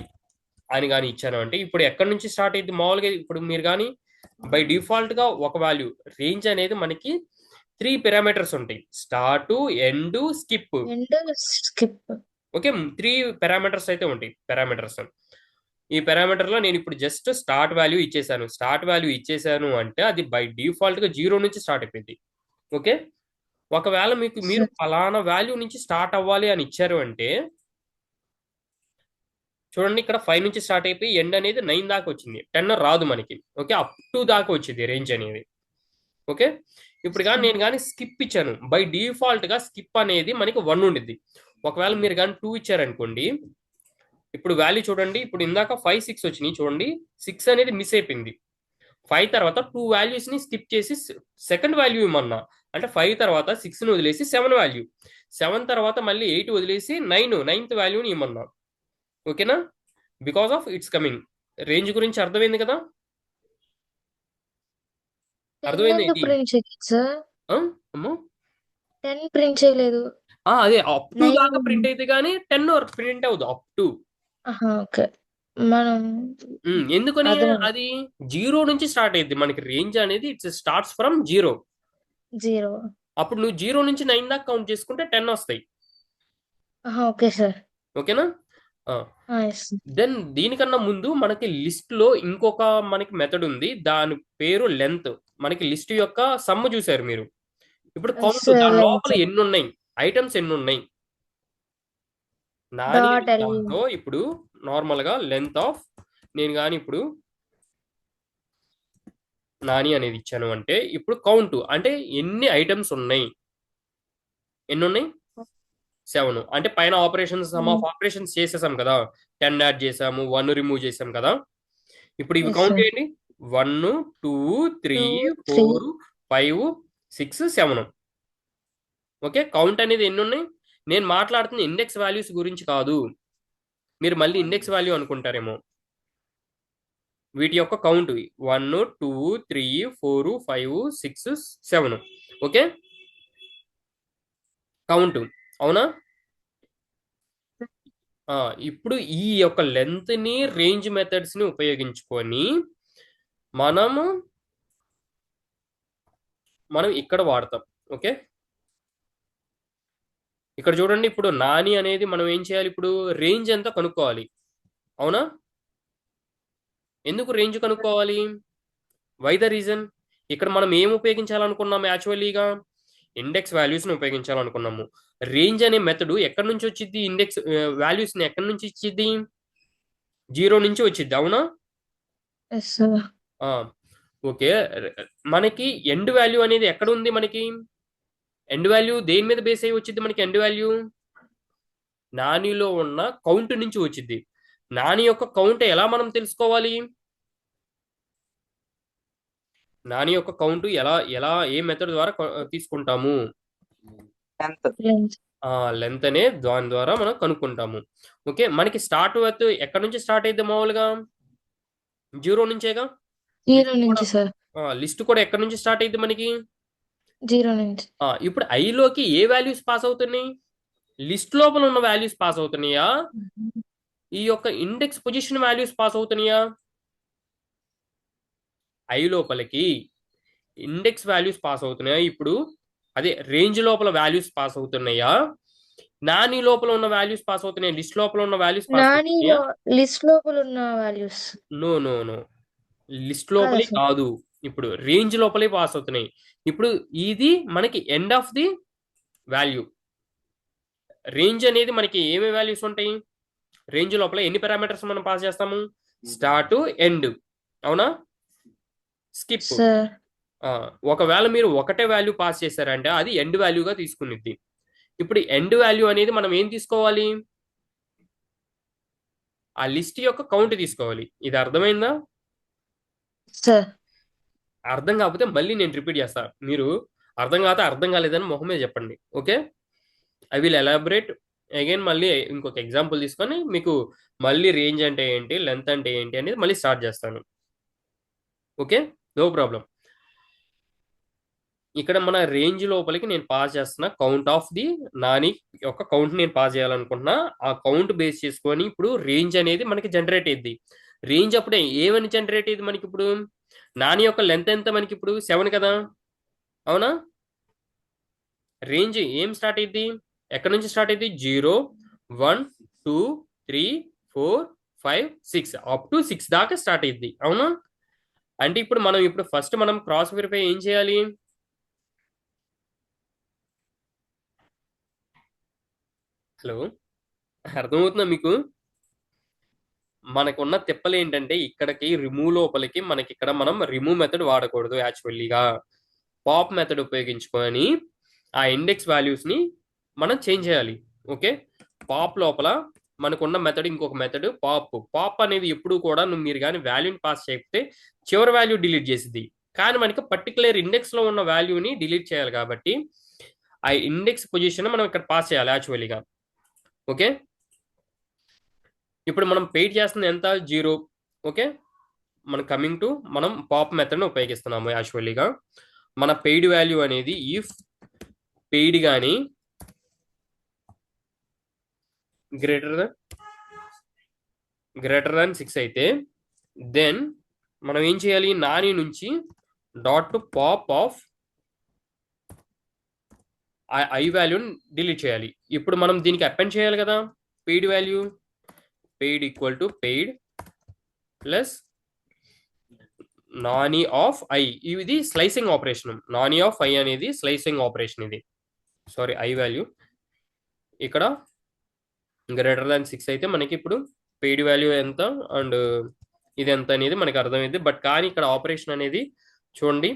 అని కానీ ఇచ్చాను అంటే ఇప్పుడు ఎక్కడి నుంచి స్టార్ట్ అయింది మామూలుగా. ఇప్పుడు మీరు కానీ బై డిఫాల్ట్ గా ఒక వాల్యూ, రేంజ్ అనేది మనకి 3 పారామీటర్స్ ఉంటాయి, start, end, skip. End, skip. Okay, 3 parameters అయితే ఉంటాయి. పారామీటర్స్, ఈ పారామీటర్ లో నేను ఇప్పుడు జస్ట్ స్టార్ట్ వాల్యూ ఇచ్చేసాను. స్టార్ట్ వాల్యూ ఇచ్చేసాను అంటే అది బై డిఫాల్ట్ గా 0 నుంచి స్టార్ట్ అయిపోయింది. ఓకే, ఒకవేళ మీరు ఫలానా వాల్యూ నుంచి స్టార్ట్ అవ్వాలి అని ఇచ్చారు అంటే చూడండి, ఇక్కడ 5 నుంచి స్టార్ట్ అయిపోయి ఎండ్ అనేది 9 దాకా వచ్చింది. 10 రాదు మనకి. ఓకే, అప్ టు దాకా వచ్చింది రేంజ్ అనేది. ఓకే, ఇప్పుడు కానీ నేను కానీ స్కిప్ ఇచ్చాను, బై డిఫాల్ట్ గా స్కిప్ అనేది మనకి 1 ఉండిద్ది. ఒకవేళ మీరు కానీ 2 ఇచ్చారనుకోండి, ఇప్పుడు వాల్యూ చూడండి, ఇప్పుడు ఇందాక 5, 6 వచ్చినాయి చూడండి, 6 అనేది మిస్ అయిపోయింది. 5 తర్వాత 2 వాల్యూస్ ని స్కిప్ చేసి సెకండ్ వాల్యూ ఇమ్మన్నా, అంటే 5 తర్వాత 6 ని వదిలేసి 7 వాల్యూ, 7 తర్వాత మళ్ళీ 8 వదిలేసి 9th వాల్యూని ఇమ్మన్నా. ఓకేనా, because of it's coming. Range గురించి అర్థమైంది కదా, అర్థమైంది ఎందుకు ఏంటి? ప్రింట్ చేయలేదు సార్? అమ్మో, 10 ప్రింట్ చేయలేదు. అదే అప్ టు 9. దాకా ప్రింట్ అయితే కానీ 10 వరకు ప్రింట్ అవుతుంది, అప్ టు. ఓకే, మనం ఎందుకని అర్థమైంది. అది 0 నుంచి స్టార్ట్ అయ్యింది మనకి. రేంజ్ అనేది ఇట్స్ స్టార్ట్స్ ఫ్రమ్ 0. 0. అప్పుడు నువ్వు 0 నుంచి 9 దాకా కౌంట్ చేసుకుంటే 10 వస్తాయి. Okay sir. ఓకేనా, ఎస్. దెన్ దీనికన్నా ముందు మనకి లిస్ట్ లో ఇంకొక మనకి మెథడ్ ఉంది, దాని పేరు లెంత్. మనకి లిస్ట్ యొక్క సమ్ చూసారు మీరు. ఇప్పుడు కౌంట్, దాని లోపల ఎన్ని ఉన్నాయి, ఐటమ్స్ ఎన్ని ఉన్నాయి. Nani dot L. దాంతో ఇప్పుడు నార్మల్ గా లెంత్ ఆఫ్ నేను కానీ ఇప్పుడు నాని అనేది ఇచ్చాను అంటే ఇప్పుడు కౌంట్ అంటే ఎన్ని ఐటమ్స్ ఉన్నాయి, ఎన్ని ఉన్నాయి, 7. అంటే పైన ఆపరేషన్స్, సమ్ ఆఫ్ ఆపరేషన్స్ చేసేసాం కదా, 10 యాడ్ చేసాము, 1 రిమూవ్ చేసాం కదా. ఇప్పుడు ఇవి Yes, కౌంట్ sir. చేయండి, 1, 2, 3, 2, 3. 4, 5, 6, 7. ఓకే, కౌంట్ అనేది ఎన్ని ఉన్నాయి. నేను మాట్లాడుతున్న ఇండెక్స్ వాల్యూస్ గురించి కాదు, మీరు మళ్ళీ ఇండెక్స్ వాల్యూ అనుకుంటారేమో. వీటి యొక్క కౌంట్ 1, 2, 3, 4, 5, 6, 7. ఓకే, కౌంట్, అవునా. ఇప్పుడు ఈ యొక్క లెంత్ ని, రేంజ్ మెథడ్స్ ని ఉపయోగించుకొని మనము మనం ఇక్కడ వాడతాం. ఓకే, ఇక్కడ చూడండి, ఇప్పుడు నాని అనేది మనం ఏం చేయాలి, ఇప్పుడు రేంజ్ ఎంత కనుక్కోవాలి, అవునా. ఎందుకు రేంజ్ కనుక్కోవాలి, వై ద రీజన్. ఇక్కడ మనం ఏం ఉపయోగించాలనుకున్నాము, యాక్చువల్లీగా ఇండెక్స్ వాల్యూస్ ని ఉపయోగించాలనుకున్నాము. రేంజ్ అనే మెథడ్ ఎక్కడి నుంచి వచ్చింది, ఇండెక్స్ వాల్యూస్ ని ఎక్కడి నుంచి ఇచ్చింది, 0 నుంచి వచ్చింది, అవునా. Yes, sir. ఓకే, మనకి ఎండ్ వాల్యూ అనేది ఎక్కడ ఉంది, మనకి ఎండ్ వాల్యూ దేని మీద బేస్ అయ్యి వచ్చింది, మనకి ఎండ్ వాల్యూ నానిలో ఉన్న కౌంట్ నుంచి వచ్చింది. నాని యొక్క కౌంట్ ఎలా మనం తెలుసుకోవాలి, నాని యొక్క కౌంట్ ఎలా ఎలా ఏ మెథడ్ ద్వారా తీసుకుంటాము, Length. లెంత్ అనే దాని ద్వారా మనం కనుక్కుంటాము. ఓకే, మనకి స్టార్ట్ విత్ ఎక్కడి నుంచి స్టార్ట్ అయితే మామూలుగా 0 నుంచేగా. 0 నుంచి సార్. లిస్ట్ కూడా ఎక్కడి నుంచి స్టార్ట్ అయింది మనకి, 0 నుంచి. ఇప్పుడు ఐలోకి ఏ వాల్యూస్ పాస్ అవుతున్నాయి, లిస్ట్ లోపల ఉన్న వాల్యూస్ పాస్ అవుతున్నాయా, ఈ యొక్క ఇండెక్స్ పొజిషన్ వాల్యూస్ పాస్ అవుతున్నాయా. ఐ లోపలికి ఇండెక్స్ వాల్యూస్ పాస్ అవుతున్నాయా, ఇప్పుడు అదే రేంజ్ లోపల వాల్యూస్ పాస్ అవుతున్నాయా, నాని లోపల ఉన్న వాల్యూస్ పాస్ అవుతున్నాయా, లిస్ట్ లోపల ఉన్న వాల్యూస్ పాస్ నాని అవుతున్నాయా. లిస్ట్ లోపల ఉన్న values. No no no, list లోపలి సార్. కాదు, ఇప్పుడు రేంజ్ లోపలే పాస్ అవుతున్నాయి. ఇప్పుడు ఇది మనకి end of the value. Range అనేది మనకి ఏమేమి వాల్యూస్ ఉంటాయి? రేంజ్ లోపల ఎన్ని పారామీటర్స్ మనం పాస్ చేస్తాము? స్టార్ట్, ఎండ్, అవునా? స్కిప్. సార్ ఒకవేళ మీరు ఒకటే వాల్యూ పాస్ చేశారంటే అది ఎండ్ వాల్యూగా తీసుకునిద్ది. ఇప్పుడు ఎండ్ వాల్యూ అనేది మనం ఏం తీసుకోవాలి? ఆ లిస్ట్ యొక్క కౌంట్ తీసుకోవాలి. ఇది అర్థమైందా? సార్ అర్థం కాకపోతే మళ్ళీ నేను రిపీట్ చేస్తాను. మీరు అర్థం కాకపోతే అర్థం కాలేదని మొహమే చెప్పండి. Okay, I will elaborate again. మళ్ళీ ఇంకొక ఎగ్జాంపుల్ తీసుకొని మీకు మళ్ళీ రేంజ్ అంటే ఏంటి, లెంత్ అంటే ఏంటి అనేది మళ్ళీ స్టార్ట్ చేస్తాను. Okay, no problem. ఇక్కడ మన రేంజ్ లోపలికి నేను పాస్ చేస్తున్న కౌంట్ ఆఫ్ ది నాని యొక్క కౌంట్ నేను పాస్ చేయాలనుకుంటున్నా. ఆ కౌంట్ బేస్ చేసుకొని ఇప్పుడు రేంజ్ అనేది మనకి జనరేట్ అయ్యింది. రేంజ్ అప్పుడే ఏమని జనరేట్ అయ్యింది మనకి? ఇప్పుడు నాని యొక్క లెంత్ ఎంత మనకి? ఇప్పుడు 7 కదా, అవునా? రేంజ్ ఏం స్టార్ట్ అయ్యింది? ఎక్కడి నుంచి స్టార్ట్ అయ్యింది? 0, 1, 2, 3, 4, 5, 6 అప్ టు 6 దాకా స్టార్ట్ అయ్యింది, అవునా? అంటే ఇప్పుడు ఫస్ట్ మనం క్రాస్ వెరిఫై ఏం చేయాలి? హలో, అర్థమవుతుందా మీకు? మనకున్న తిప్పలు ఏంటంటే ఇక్కడికి రిమూవ్ లోపలికి మనకి ఇక్కడ మనం రిమూవ్ మెథడ్ వాడకూడదు. యాక్చువల్లీగా పాప్ మెథడ్ ఉపయోగించుకొని ఆ ఇండెక్స్ వాల్యూస్ ని మనం చేంజ్ చేయాలి. ఓకే, పాప్ లోపల మనకున్న మెథడ్ ఇంకొక మెథడ్ పాప్. పాప్ అనేది ఎప్పుడు కూడా మీరు కానీ వాల్యూని పాస్ చేయకపోతే చివరి వాల్యూ డిలీట్ చేసింది. కానీ మనకి పర్టికులర్ ఇండెక్స్ లో ఉన్న వాల్యూని డిలీట్ చేయాలి కాబట్టి ఆ ఇండెక్స్ పొజిషన్ మనం ఇక్కడ పాస్ చేయాలి యాక్చువల్లీగా. ఓకే, ఇప్పుడు మనం పెయిడ్ చేస్తుంది ఎంత? 0. ఓకే, మనం కమింగ్ టు మనం పాప్ మెథడ్ని ఉపయోగిస్తున్నాము. యాక్చువల్లీగా మన పెయిడ్ వాల్యూ అనేది ఇఫ్ పెయిడ్ కానీ గ్రేటర్ దాన్ 6 అయితే దెన్ మనం ఏం చేయాలి? నాని నుంచి dot to pop of I వాల్యూని డిలీట్ చేయాలి. ఇప్పుడు మనం దీనికి అపెండ్ చేయాలి కదా paid value. Paid equal to paid plus నాని ఆఫ్ ఐ. ఇది స్లైసింగ్ ఆపరేషన్. నాని ఆఫ్ ఐ అనేది స్లైసింగ్ ఆపరేషన్. ఇది సారీ ఐ వాల్యూ ఇక్కడ గ్రేటర్ దాన్ 6 అయితే మనకి ఇప్పుడు పెయిడ్ వాల్యూ ఎంత అండ్ ఇది ఎంత అనేది మనకి అర్థమైంది. బట్ కానీ ఇక్కడ ఆపరేషన్ అనేది చూడండి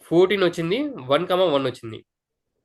14 వచ్చింది, 1, 1 వచ్చింది.